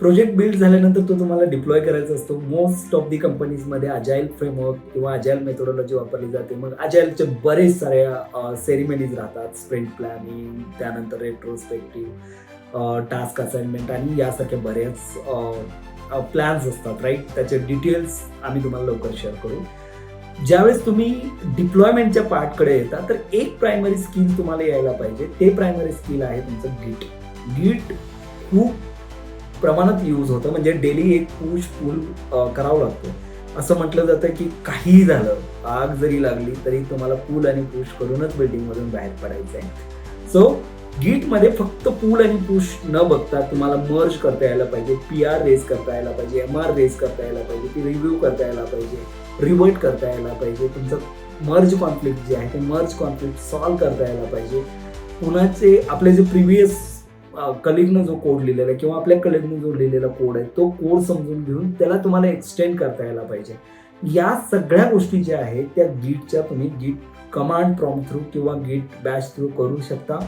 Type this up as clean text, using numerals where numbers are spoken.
Project build झाल्यानंतर तो तुम्हाला डिप्लॉय करायचा असतो. मोस्ट ऑफ दी कंपनीजमध्ये अजाईल फ्रेमवर्क किंवा अजाईल मेथोडॉलॉजी वापरली जाते. मग अजाईलचे बरेच साऱ्या सेरिमनीज राहतात. स्प्रिंट प्लॅनिंग, त्यानंतर रेट्रोस्पेक्टिव्ह, टास्क असाइनमेंट आणि यासारख्या बऱ्याच प्लॅन्स असतात, राईट. त्याचे डिटेल्स आम्ही तुम्हाला लवकर शेअर करू. ज्यावेळेस तुम्ही डिप्लॉयमेंटच्या पार्टकडे येता तर एक प्रायमरी स्किल तुम्हाला यायला पाहिजे. ते प्रायमरी स्किल आहे तुमचं गिट. गिट खूप प्रमाणात यूज होतं, म्हणजे डेली एक पुश पुल करावं लागतं. असं म्हटलं जातं की काहीही झालं, आग जरी लागली तरी तुम्हाला पुल आणि पुश करूनच बिल्डिंगमधून बाहेर पडायचं आहे. सो गिटमध्ये फक्त पूल आणि पुश न बघता तुम्हाला मर्ज करता यायला पाहिजे, PR रेज करता यायला पाहिजे, MR रेज करता यायला पाहिजे, ती रिव्ह्यू करता यायला पाहिजे, रिवर्ट करता यायला पाहिजे. तुमचं मर्ज कॉन्फ्लिक्ट जे आहे ते मर्ज कॉन्फ्लिक्ट सॉल्व्ह करता यायला पाहिजे. पुन्हाचे आपले जे प्रिव्हियस कलिगनं जो कोड लिहिलेला आहे किंवा आपल्या कलिगनं जो लिहिलेला कोड आहे तो कोड समजून घेऊन त्याला तुम्हाला एक्सटेंड करता यायला पाहिजे. या सगळ्या गोष्टी ज्या आहेत त्या गिटच्या तुम्ही गिट कमांड प्रॉम्प्ट थ्रू किंवा गिट बॅश थ्रू करू शकता.